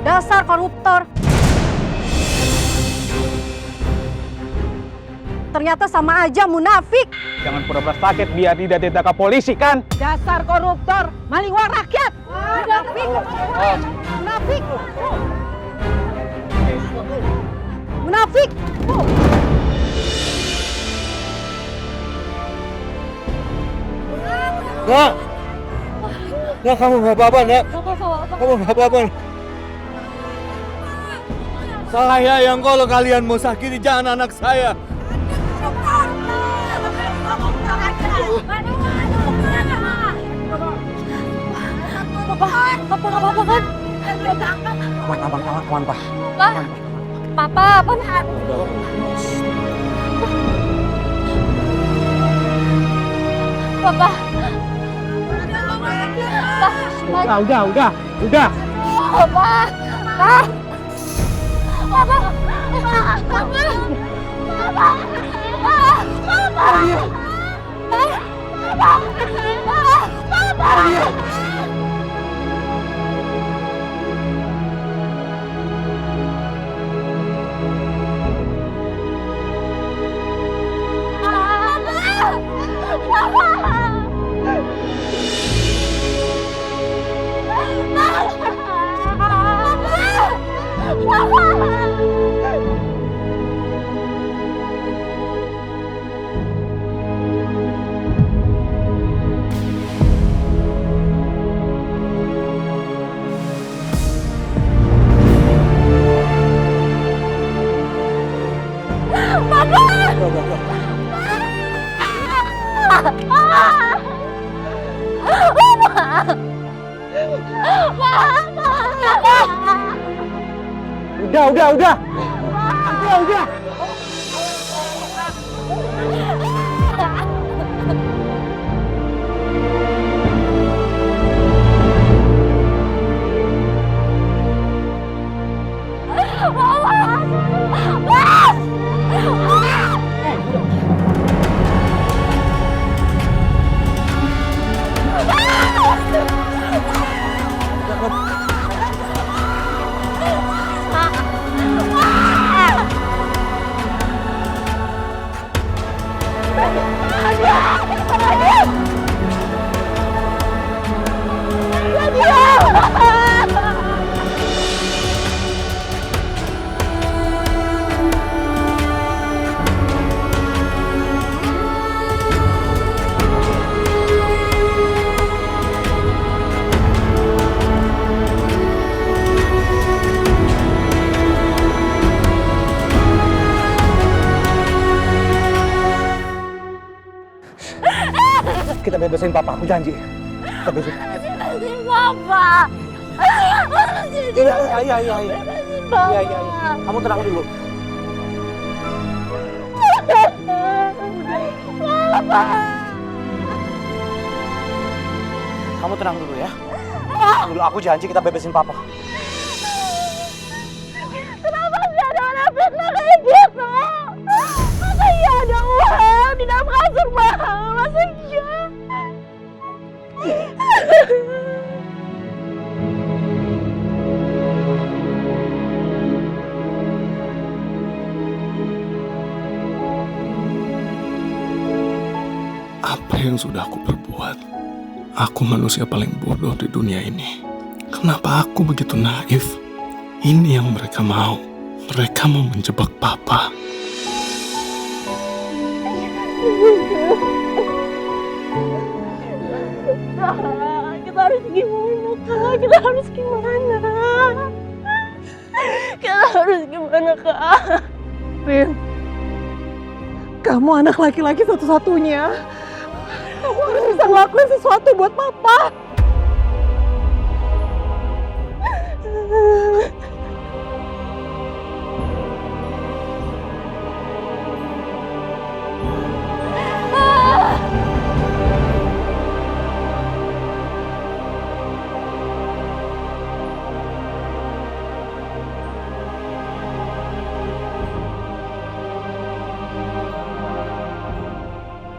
Dasar koruptor. Ternyata sama aja munafik. Jangan pura-pura sakit biar tidak ditangkap polisi kan? Dasar koruptor, maling uang rakyat. Munafik. Munafik. Munafik. Nak! Nak, kamu nggak apa-apa, Nak? Kamu nggak apa-apa? Saya yang kalau kalian mau sakiti, jangan anak saya. Papa nggak apa-apa kan? Aman, Pak. Papa, apa? Papa. Udah. Papa. Papa. Udah. Kita bebasin Papa, aku janji. Kita bebasin. Papa. Iya. Kamu tenang dulu. Kamu tenang dulu ya. Tenang dulu, aku janji kita bebasin Papa. Kenapa sih ada orang fitnah kayak gitu? Masa iya ada uang di dalam kasur mahal? Masa iya? Apa yang sudah aku perbuat? Aku manusia paling bodoh di dunia ini. Kenapa aku begitu naif? Ini yang mereka mau. Mereka mau menjebak Papa. Kita harus gimana, Kak? Kita harus gimana, Kak? Rin, kamu anak laki-laki satu-satunya. Kamu harus bisa ngelakuin sesuatu buat Papa.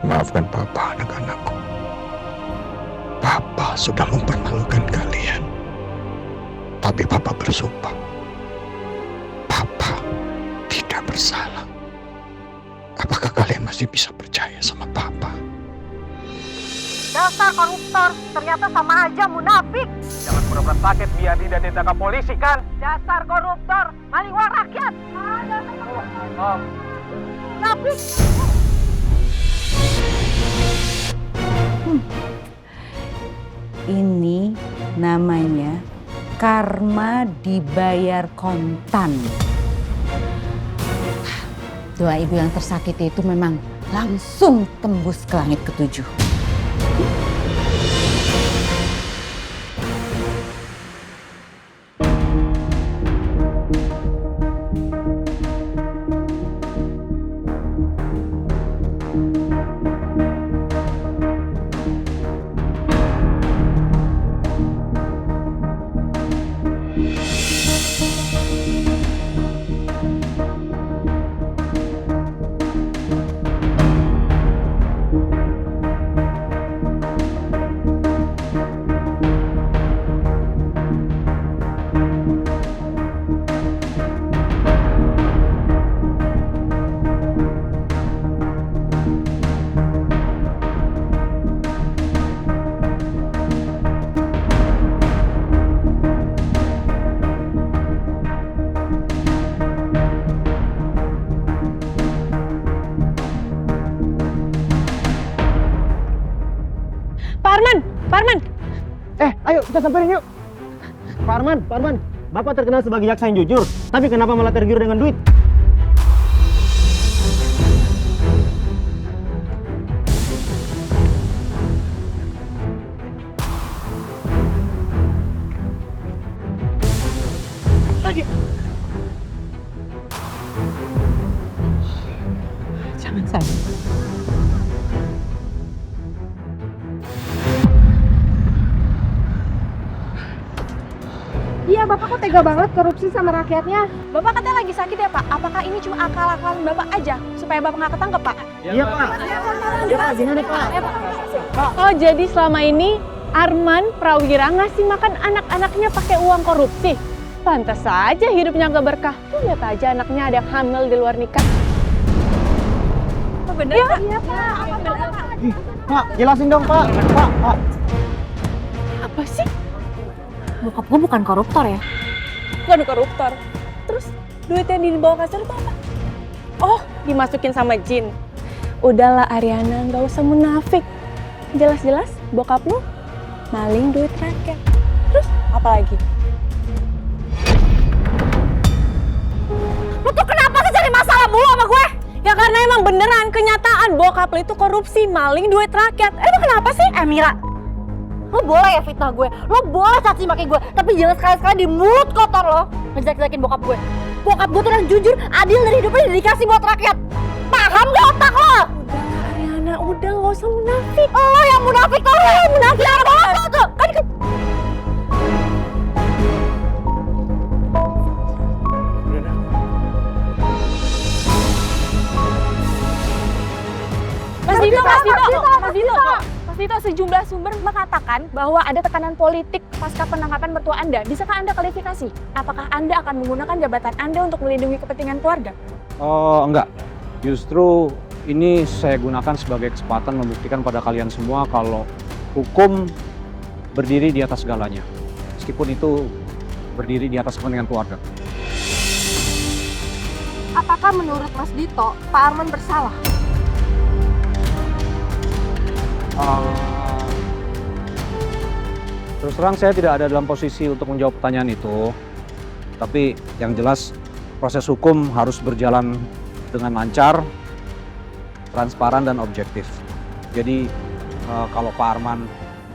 Maafkan Papa, anak-anakku. Papa sudah mempermalukan kalian. Papa Tapi Papa bersumpah, Papa tidak bersalah. Apakah kalian masih bisa percaya sama Papa? Dasar koruptor, ternyata sama aja munafik. Jangan pura-pura sakit biar tidak ditangkap polisi kan? Dasar koruptor, maling uang rakyat. Munafik. Ini namanya karma dibayar kontan. Doa ibu yang tersakiti itu memang langsung tembus ke langit ketujuh. Parman, Ayo kita samperin yuk. Pak Arman, Bapak terkenal sebagai jaksa yang jujur, tapi kenapa malah tergiur dengan duit? Jangan sayang. iya Bapak kok tega banget korupsi sama rakyatnya? Bapak katanya lagi sakit ya Pak? Apakah ini cuma akal-akalan Bapak aja supaya Bapak nggak ketangkep Pak? Iya Pak. Iya Pak, gimana Pak? Oh jadi selama ini Arman Prawira ngasih makan anak-anaknya pakai uang korupsi? Pantas saja hidupnya nggak berkah. Tuh lihat aja anaknya ada yang hamil di luar nikah. Oh, bener ya, Pak? Iya Pak. Bener, Pak. Pak, jelasin dong Pak. Pak. Apa sih? Bokap gue bukan koruptor ya? Bukan koruptor. Terus duit yang dibawa kasir itu apa? Oh, dimasukin sama jin. Udahlah Ariana, nggak usah munafik. Jelas-jelas bokap lu maling duit rakyat. Terus apa lagi? Lu tuh kenapa sih cari masalah mulu sama gue? Ya karena emang beneran kenyataan bokap lu itu korupsi, maling duit rakyat. Emang kenapa sih? Mira, lo boleh ya fitnah gue, lo boleh caci maki gue, tapi jangan sekali-sekali di mulut kotor lo ngejelek-jelekin bokap gue. Bokap gue tuh yang jujur, adil dari hidupnya dikasih buat rakyat. Paham gak otak lo? Udah Ariana, udah gak usah munafik. Oh yang munafik tuh, munafik apa banget tuh. Kan Mas Dito, sejumlah sumber mengatakan bahwa ada tekanan politik pasca penangkapan mertua Anda. Bisakah Anda klarifikasi? Apakah Anda akan menggunakan jabatan Anda untuk melindungi kepentingan keluarga? Oh, enggak. Justru ini saya gunakan sebagai kesempatan membuktikan pada kalian semua kalau hukum berdiri di atas segalanya. Meskipun itu berdiri di atas kepentingan keluarga. Apakah menurut Mas Dito, Pak Arman bersalah? Terus terang saya tidak ada dalam posisi untuk menjawab pertanyaan itu. Tapi yang jelas proses hukum harus berjalan dengan lancar, transparan dan objektif. Jadi kalau Pak Arman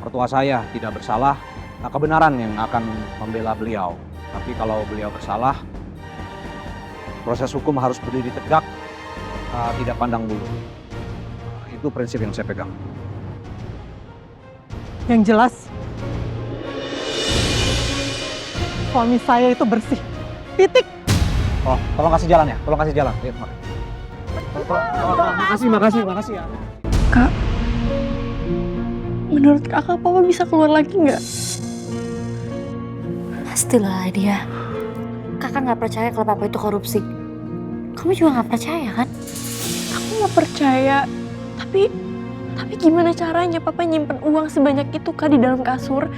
mertua saya tidak bersalah, kebenaran yang akan membela beliau. Tapi kalau beliau bersalah, proses hukum harus berdiri tegak, tidak pandang bulu. Itu prinsip yang saya pegang. Yang jelas, suami saya itu bersih. Titik. Oh, tolong kasih jalan ya, tolong kasih jalan. Lihat, Makasih ya. Kak, menurut kakak Papa bisa keluar lagi nggak? Pastilah dia. Kakak nggak percaya kalau papa itu korupsi. Kamu juga nggak percaya kan? Aku nggak percaya. Tapi gimana caranya papa nyimpen uang sebanyak itu Kak di dalam kasur?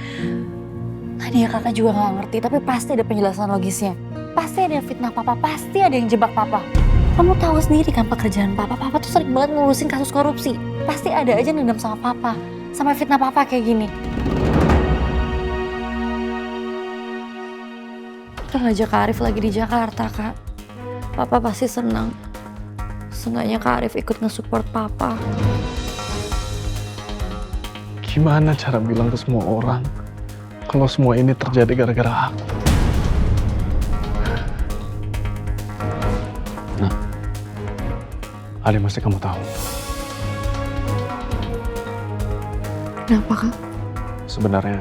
Nadia, kakak juga nggak ngerti. Tapi pasti ada penjelasan logisnya. Pasti ada yang fitnah papa. Pasti ada yang jebak papa. Kamu tahu sendiri kan pekerjaan papa. Papa tuh sering banget ngurusin kasus korupsi. Pasti ada aja dendam sama papa. Sampai fitnah papa kayak gini. Kita ngajak Kak Arif lagi di Jakarta, Kak. Papa pasti senang. Seenggaknya Kak Arif ikut nge-support papa. Gimana cara bilang ke semua orang kalau semua ini terjadi gara-gara aku? Nah, ada yang mesti kamu tahu. Kenapa Kak? Sebenarnya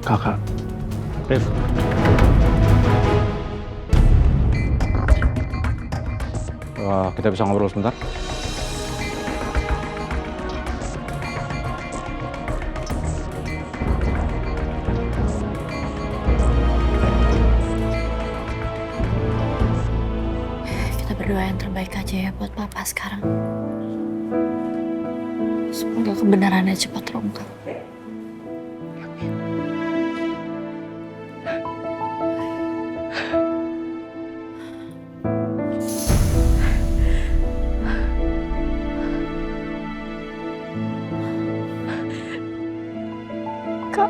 kakak, Rif, Kita bisa ngobrol sebentar? Kita berdoa yang terbaik aja ya buat papa sekarang. Semoga kebenarannya cepat terungkap. Kak.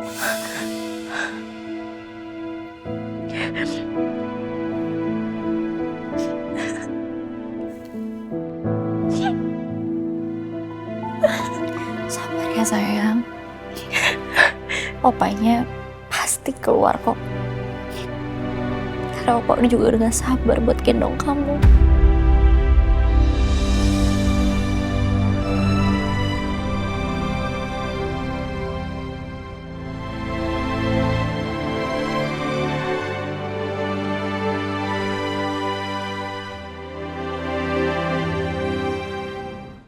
Sabar ya sayang. Opanya pasti keluar kok. Karena opa juga udah gak sabar buat gendong kamu.